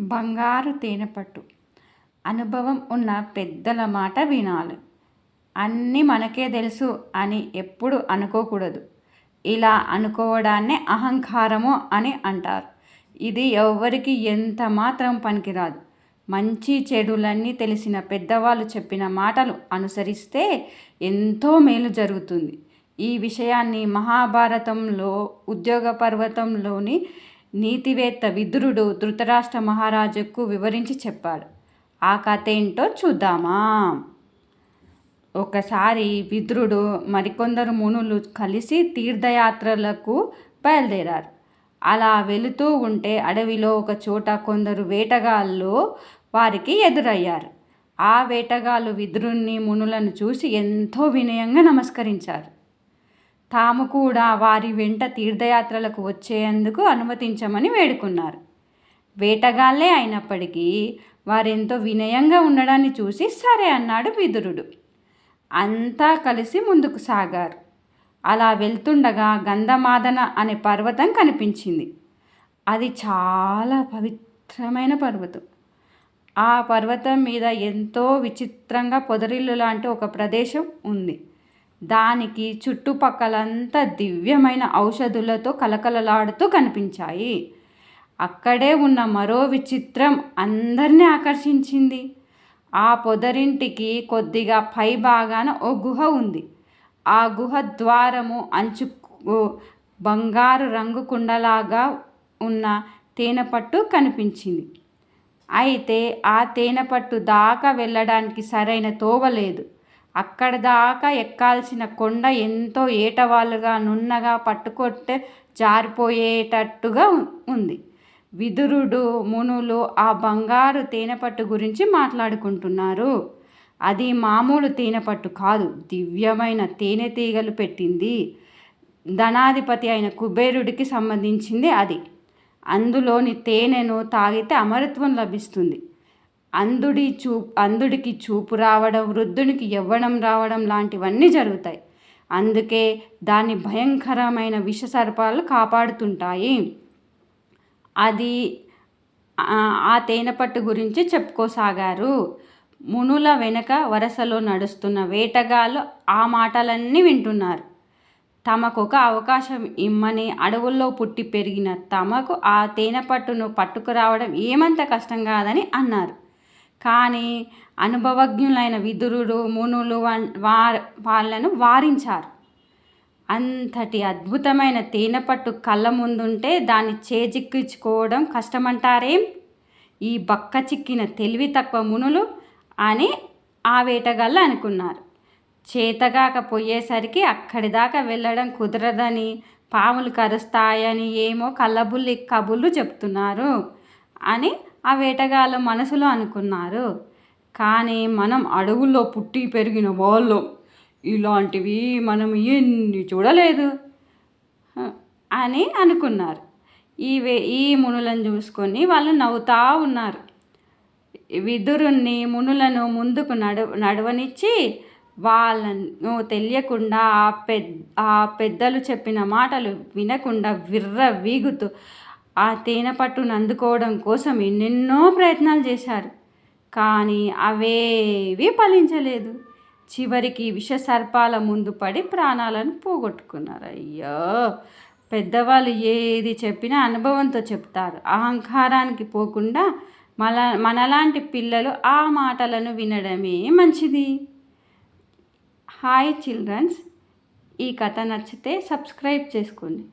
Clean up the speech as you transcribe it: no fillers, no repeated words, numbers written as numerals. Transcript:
బంగారు తేనెపట్టు. అనుభవం ఉన్న పెద్దల మాట వినాలి. అన్నీ మనకే తెలుసు అని ఎప్పుడు అనుకోకూడదు. ఇలా అనుకోవడాన్నే అహంకారము అని అంటారు. ఇది ఎవ్వరికి ఎంత మాత్రం పనికిరాదు. మంచి చెడులన్నీ తెలిసిన పెద్దవాళ్ళు చెప్పిన మాటలు అనుసరిస్తే ఎంతో మేలు జరుగుతుంది. ఈ విషయాన్ని మహాభారతంలో ఉద్యోగ పర్వతంలోని నీతివేత్త విదురుడు ధృతరాష్ట్ర మహారాజుకు వివరించి చెప్పాడు. ఆ కథ ఏంటో చూద్దామా. ఒకసారి విదురుడు మరికొందరు మునులు కలిసి తీర్థయాత్రలకు బయలుదేరారు. అలా వెళుతూ ఉంటే అడవిలో ఒక చోట కొందరు వేటగాళ్ళు వారికి ఎదురయ్యారు. ఆ వేటగాళ్ళు విదురుణ్ణి మునులను చూసి ఎంతో వినయంగా నమస్కరించారు. తాము కూడా వారి వెంట తీర్థయాత్రలకు వచ్చేందుకు అనుమతించమని వేడుకున్నారు. వేటగాళ్ళే అయినప్పటికీ వారెంతో వినయంగా ఉండడాన్ని చూసి సరే అన్నాడు విదురుడు. అంతా కలిసి ముందుకు సాగారు. అలా వెళ్తుండగా గంధమాదన అనే పర్వతం కనిపించింది. అది చాలా పవిత్రమైన పర్వతం. ఆ పర్వతం మీద ఎంతో విచిత్రంగా పొదరిల్లు లాంటి ఒక ప్రదేశం ఉంది. దానికి చుట్టుపక్కలంతా దివ్యమైన ఔషధులతో కలకలలాడుతూ కనిపించాయి. అక్కడే ఉన్న మరో విచిత్రం అందరినీ ఆకర్షించింది. ఆ పొదరింటికి కొద్దిగా పై భాగాన ఓ గుహ ఉంది. ఆ గుహ ద్వారము అంచుకు బంగారు రంగు కుండలాగా ఉన్న తేనెపట్టు కనిపించింది. అయితే ఆ తేనెపట్టు దాకా వెళ్ళడానికి సరైన తోవ లేదు. అక్కడ దాకా ఎక్కాల్సిన కొండ ఎంతో ఏటవాలుగా నున్నగా పట్టుకొట్టే జారిపోయేటట్టుగా ఉంది. విదురుడు మునులు ఆ బంగారు తేనెపట్టు గురించి మాట్లాడుకుంటున్నారు. అది మామూలు తేనెపట్టు కాదు, దివ్యమైన తేనెటీగలు పెట్టింది. ధనాధిపతి అయిన కుబేరుడికి సంబంధించింది అది. అందులోని తేనెను తాగితే అమరత్వం లభిస్తుంది. అంధుడికి చూపు రావడం, వృద్ధునికి యవ్వనం రావడం లాంటివన్నీ జరుగుతాయి. అందుకే దాన్ని భయంకరమైన విషసర్పాలు కాపాడుతుంటాయి. అది ఆ తేనెపట్టు గురించి చెప్పుకోసాగారు. మునుల వెనక వరుసలో నడుస్తున్న వేటగాళ్ళు ఆ మాటలన్నీ వింటున్నారు. తమకొక అవకాశం ఇమ్మని అడవుల్లో పుట్టి పెరిగిన తమకు ఆ తేనెపట్టును పట్టుకురావడం ఏమంత కష్టం కాదని అన్నారు. కానీ అనుభవజ్ఞులైన విదురుడు మునులు వాళ్ళను వారించారు. అంతటి అద్భుతమైన తేనెపట్టు కళ్ళ ముందుంటే దాన్ని చేజిక్కించుకోవడం కష్టమంటారేం? ఈ బక్క చిక్కిన తెలివి తక్కువ మునులు అని ఆ వేటగాళ్ళు అనుకున్నారు. చేతగాకపోయేసరికి అక్కడి దాకా వెళ్ళడం కుదరదని, పాములు కరుస్తాయని ఏమో కళ్ళబుల్లి కబుర్లు చెప్తున్నారు అని ఆ వేటగాళ్ళు మనసులో అనుకున్నారు. కానీ మనం అడవుల్లో పుట్టి పెరిగిన వాళ్ళం, ఇలాంటివి మనం ఎన్ని చూడలేదు అని అనుకున్నారు. ఈ మునులను చూసుకొని వాళ్ళు నవ్వుతూ ఉన్నారు. విదురుణ్ణి మునులను ముందుకు నడవనిచ్చి వాళ్ళను తెలియకుండా ఆ పెద్దలు చెప్పిన మాటలు వినకుండా వీగుతూ ఆ తేనెపట్టును అందుకోవడం కోసం ఎన్నెన్నో ప్రయత్నాలు చేశారు. కానీ అవేవి ఫలించలేదు. చివరికి విషసర్పాల ముందు పడి ప్రాణాలను పోగొట్టుకున్నారు. అయ్యో, పెద్దవాళ్ళు ఏది చెప్పినా అనుభవంతో చెప్తారు. అహంకారానికి పోకుండా మనలాంటి పిల్లలు ఆ మాటలను వినడమే మంచిది. హాయ్ చిల్డ్రన్స్, ఈ కథ నచ్చితే సబ్స్క్రైబ్ చేసుకోండి.